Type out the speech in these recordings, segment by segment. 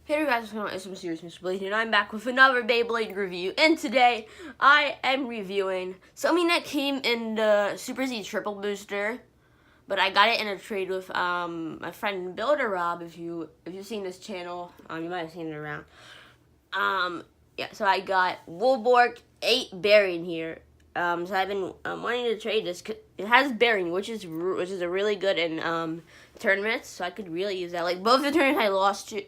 Hey guys, what's going on? It's Mysterious Mr. Blade here, and I'm back with another Beyblade review. And today, I am reviewing something that came in the Super Z Triple Booster, but I got it in a trade with my friend Builder Rob. If you've seen this channel, you might have seen it around. Yeah. So I got Woolborg 8 bearing here. So I've been wanting to trade this. It has bearing, which is a really good in tournaments. So I could really use that. Like both the tournaments I lost to.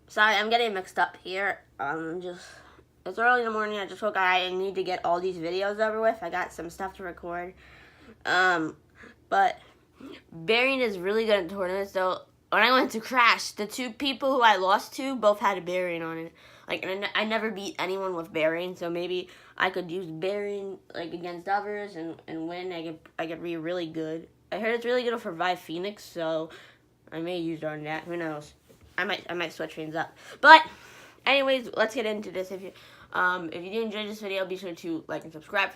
Sorry, I'm getting mixed up here. It's early in the morning. I just woke up. I need to get all these videos over with. I got some stuff to record. But bearing is really good in tournaments. So when I went to Crash, the two people who I lost to both had a bearing on it. Like, and I never beat anyone with bearing. So maybe I could use bearing like against others and win. I could be really good. I heard it's really good for Revive Phoenix, so I may use it on that. Who knows? I might switch things up. But anyways, let's get into this. If you do enjoy this video, be sure to like and subscribe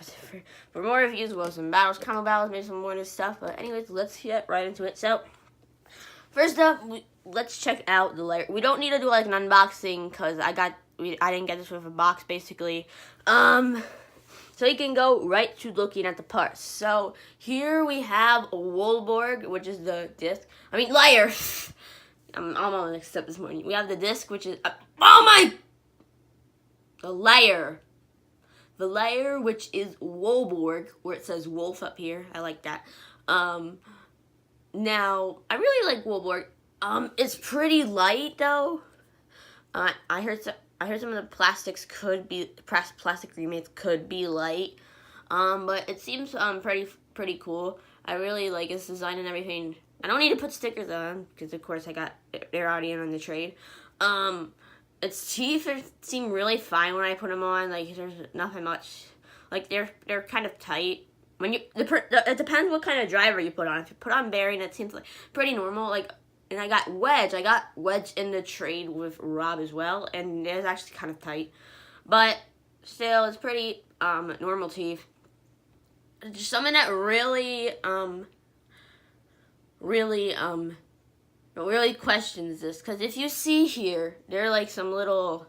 for more reviews, well, some battles, combo battles, maybe some more of this stuff. But anyways, let's get right into it. So first up, let's check out the layer. We don't need to do like an unboxing because I didn't get this with a box basically. So you can go right to looking at the parts. So here we have a Woolborg, which is the disc. Layer. I'm all mixed up this morning. We have the disc, which is the layer. The layer, which is Woolborg, where it says wolf up here. I like that. Now I really like Woolborg. It's pretty light though. I heard some of the plastic remakes could be light, but it seems pretty cool. I really like its design and everything. I don't need to put stickers on because of course they're already in on the trade. Its teeth seem really fine when I put them on. Like there's nothing much. Like they're kind of tight. It depends what kind of driver you put on. If you put on bearing, it seems like pretty normal. Like. And I got Wedge in the trade with Rob as well, and it's actually kind of tight, but still it's pretty normal teeth. Just something that really questions this, because if you see here, there are like some little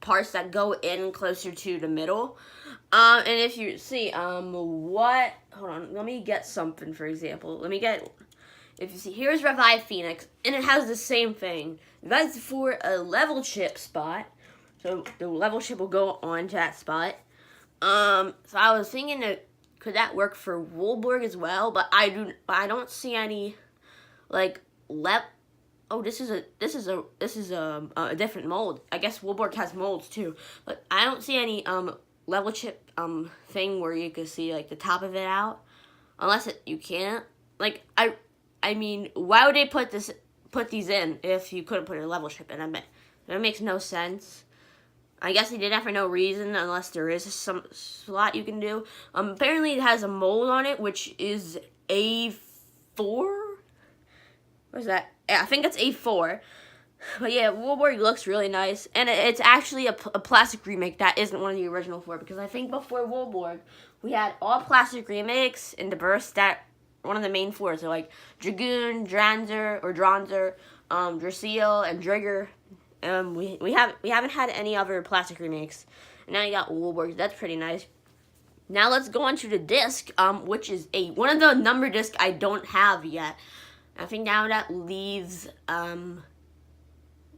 parts that go in closer to the middle. And if you see, hold on, let me get something, for example. If you see, here's Revive Phoenix, and it has the same thing. That's for a level chip spot, so the level chip will go onto that spot. So I was thinking could that work for Woolborg as well, but I don't see any, like, oh, this is a different mold. I guess Woolborg has molds too, but I don't see any level chip thing where you could see like the top of it out, unless you can't. Like I mean, why would they put these in if you couldn't put a level chip in? That makes no sense. I guess they did that for no reason, unless there is some slot you can do. Apparently it has a mold on it, which is A4. What is that? Yeah, I think it's A4. But yeah, Woolborg looks really nice, and it's actually a plastic remake that isn't one of the original four, because I think before Woolborg, we had all plastic remakes in the burst that one of the main four, so like Dragoon, Dranzer, Drasil, and Drigger. We haven't had any other plastic remakes, and now you got Woolborg. That's pretty nice. Now let's go on to the disc, which is one of the number discs I don't have yet. I think now that leaves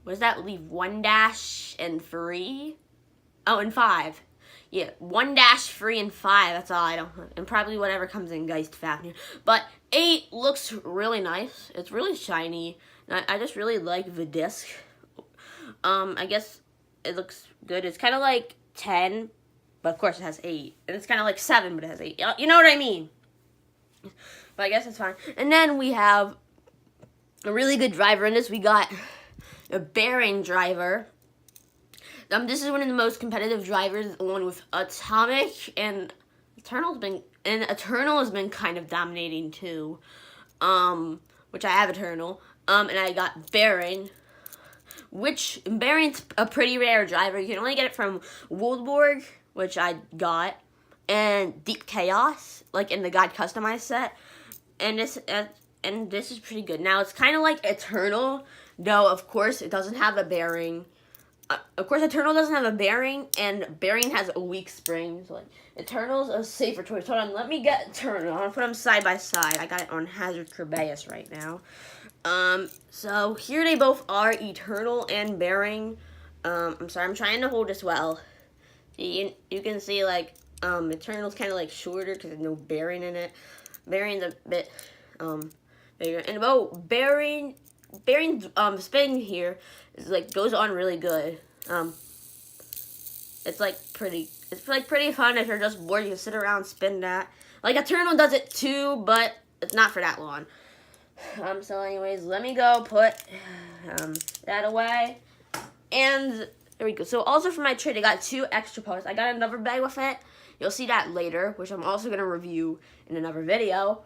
what does that leave? 1 dash and 3? Oh, and 5. Yeah, 1 dash, 3, and 5. That's all I don't. And probably whatever comes in Geist Fafnir. But 8 looks really nice. It's really shiny. And I just really like the disc. I guess it looks good. It's kind of like 10, but of course it has 8. And it's kind of like 7, but it has 8. You know what I mean? But I guess it's fine. And then we have a really good driver in this. We got a bearing driver. This is one of the most competitive drivers, along with Atomic, and Eternal has been kind of dominating too. Which I have Eternal. And I got Bearing, which Bearing's a pretty rare driver. You can only get it from Woolborg, which I got, and Deep Chaos, like in the God Customized set. and this is pretty good. Now it's kind of like Eternal, though of course it doesn't have a bearing. Of course, Eternal doesn't have a bearing, and bearing has a weak spring. So like, Eternal's a safer choice. Hold on, let me get Eternal. I'm gonna put them side by side. I got it on Hazard Kerbeus right now. So here they both are, Eternal and bearing. I'm sorry, I'm trying to hold this well. You can see like Eternal's kind of like shorter because there's no bearing in it. Bearing's a bit bigger, and about bearing's spin here is like goes on really good. It's like pretty fun if you're just bored. You can sit around, spin that. Like Eternal does it too, but it's not for that long. So anyways, let me go put that away. And there we go. So also for my trade, I got 2 extra parts. I got another bag with it. You'll see that later, which I'm also gonna review in another video.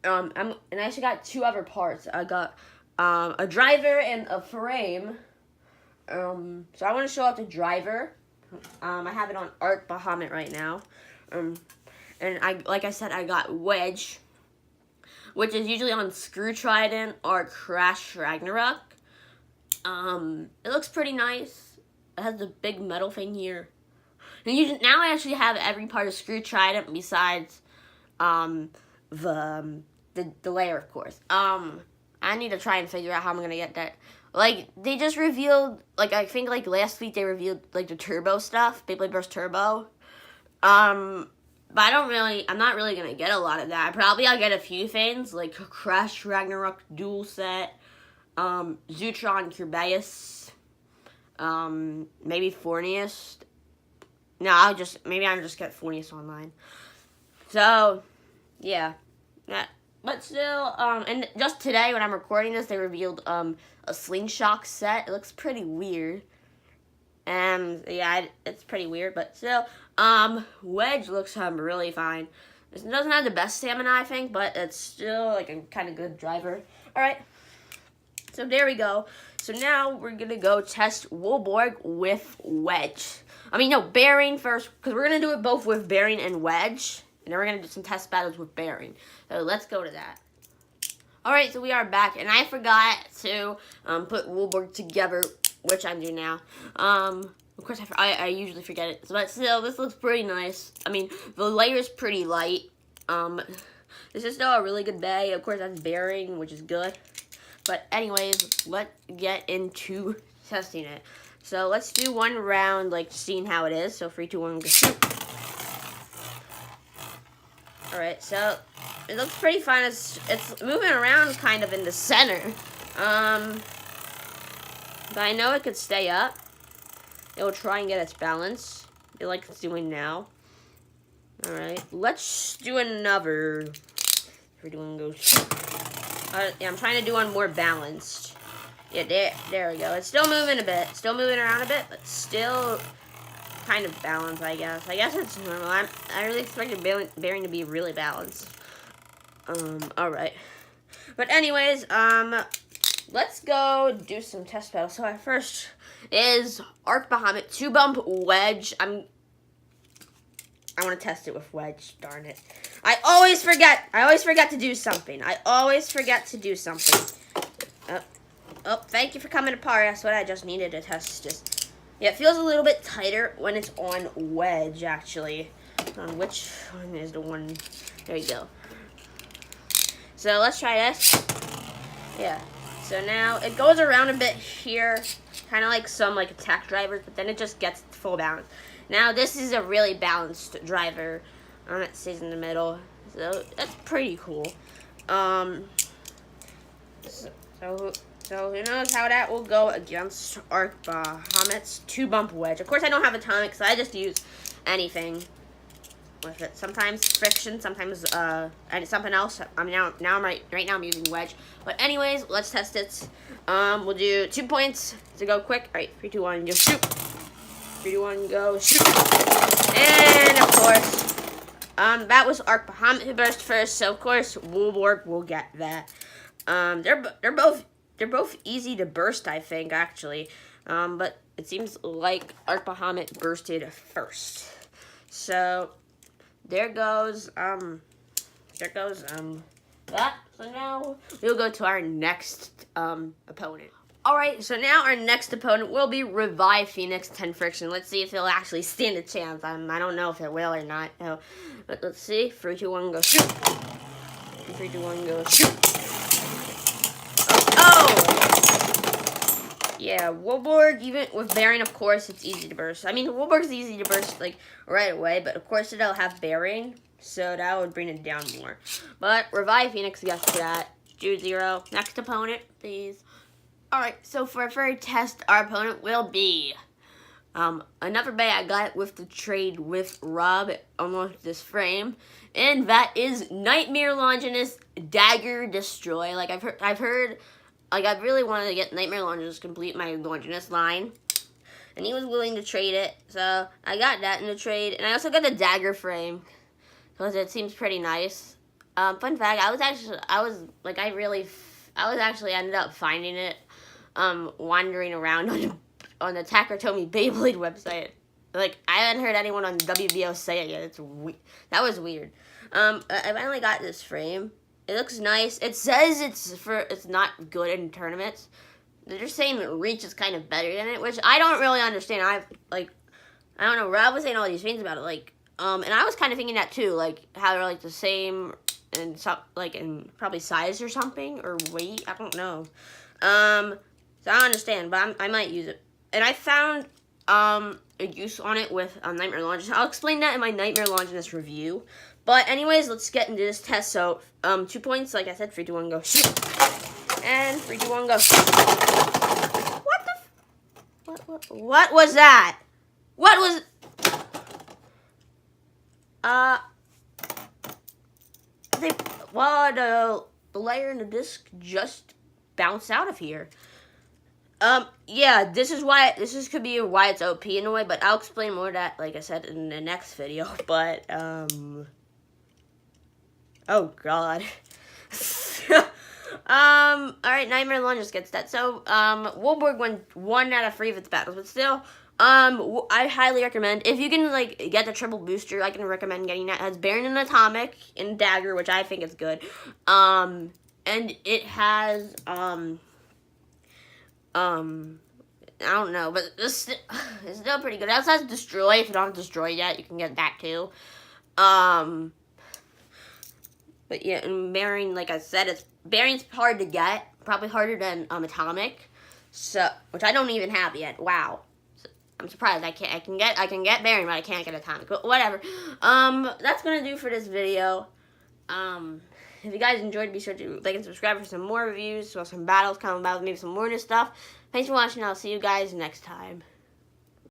And I actually got 2 other parts. I got a driver and a frame. So I want to show off the driver. I have it on Arc Bahamut right now. And like I said, I got Wedge, which is usually on Screw Trident or Crash Ragnarok. It looks pretty nice. It has the big metal thing here. And now I actually have every part of Screw Trident besides the layer, of course. I need to try and figure out how I'm gonna get that. Like, they just revealed, like, I think, like, last week they revealed, like, the Turbo stuff, Beyblade Burst Turbo. But I'm not really gonna get a lot of that. I'll get a few things, like Crash Ragnarok Dual Set, Zutron Kerbeus, maybe Fornius. No, maybe I'll just get Fornius online. So, yeah. But still, and just today when I'm recording this, they revealed, a Slingshot set. It looks pretty weird. And, yeah, it's pretty weird, but still, Wedge looks, really fine. It doesn't have the best stamina, I think, but it's still, like, a kind of good driver. Alright. So, there we go. So, now we're gonna go test Wolborg with Wedge. Bearing first, because we're gonna do it both with Bearing and Wedge. And then we're going to do some test battles with Bearing. So let's go to that. Alright, so we are back. And I forgot to put Wolborg together, which I'm doing now. Of course, I usually forget it. But still, this looks pretty nice. The layer is pretty light. This is still a really good bag. Of course, that's Bearing, which is good. But anyways, let's get into testing it. So let's do one round, like, seeing how it is. So 3, 2, 1, go shoot. Alright, so it looks pretty fun. It's moving around kind of in the center. But I know it could stay up. It will try and get its balance, like it's doing now. Alright, let's do another. We're doing go. Yeah, I'm trying to do one more balanced. Yeah, there we go. It's still moving a bit. Still moving around a bit, but still kind of balanced, I guess. I guess it's normal. I really expected Bearing to be really balanced. Alright. But anyways, let's go do some test battles. So our first is Arc Bahamut 2-bump Wedge. I want to test it with Wedge, darn it. I always forget to do something. Oh, thank you for coming apart. That's what I just needed to test. Yeah, it feels a little bit tighter when it's on Wedge, actually. Which one is the one? There you go. So let's try this. Yeah. So now it goes around a bit here, kind of like some attack drivers, but then it just gets full balance. Now this is a really balanced driver. It stays in the middle, so that's pretty cool. So who knows how that will go against Arc Bahamut's 2-bump Wedge. Of course, I don't have Atomic, so I just use anything with it. Sometimes Friction, sometimes and something else. Right now I'm using Wedge. But anyways, let's test it. We'll do 2 points to go quick. All right, 3, 2, 1, go shoot. 3, 2, 1, go shoot. And of course, that was Arc Bahamut who burst first. So of course, Wolborg will get that. They're both easy to burst, I think, actually. But it seems like Arc Bahamut bursted first. So there goes there goes that. So now we'll go to our next opponent. Alright, so now our next opponent will be Revive Phoenix 10 Friction. Let's see if it'll actually stand a chance. I don't know if it will or not. No. But let's see. 3, 2, 1, go shoot. 3, 2, 1, go shoot. Oh! Yeah, Wolborg, even with Bearing, of course, it's easy to burst. I mean, Wolborg's easy to burst, like, right away, but of course it'll have Bearing, so that would bring it down more. But Revive Phoenix gets that. 2-0. Next opponent, please. Alright, so for our very test, our opponent will be another bay I got with the trade with Rob, almost this frame, and that is Nightmare Longinus Dagger Destroy. Like I've heard, like I really wanted to get Nightmare Longinus to complete my Longinus line, and he was willing to trade it, so I got that in the trade, and I also got the Dagger frame because it seems pretty nice. Fun fact: I actually ended up finding it. Wandering around on the Takatomi Beyblade website. Like, I haven't heard anyone on WBO say it yet. That was weird. I finally got this frame. It looks nice. It says it's not good in tournaments. They're just saying that Reach is kind of better than it, which I don't really understand. I don't know, Rob was saying all these things about it, like, and I was kind of thinking that too, like, how they're, like, the same in some, like, in probably size or something, or weight, I don't know. So I don't understand, but I might use it. And I found a use on it with Nightmare Longinus. I'll explain that in my Nightmare Longinus review. But anyways, let's get into this test. So 2 points, like I said, 3, 2, 1, go shoot. And 3, 2, 1, go. What was that? What was? The layer in the disc just bounced out of here. Yeah, this could be why it's OP in a way, but I'll explain more of that, like I said, in the next video, but, oh god. Alright, Nightmare Longinus gets that, so, Wolborg won 1 out of 3 of its battles, but still, I highly recommend, if you can, like, get the triple booster, I can recommend getting that. It has Baron and Atomic and Dagger, which I think is good, and it has, I don't know, but it's still pretty good. It also has Destroy. If you don't have Destroy yet, you can get that too. But yeah, and Bearing, like I said, Bearing's hard to get. Probably harder than Atomic. So, which I don't even have yet. Wow. So, I'm surprised. I can get Bearing, but I can't get Atomic. But whatever. That's gonna do for this video. If you guys enjoyed, be sure to like and subscribe for some more reviews, so some battles coming about, maybe some more new stuff. Thanks for watching. I'll see you guys next time.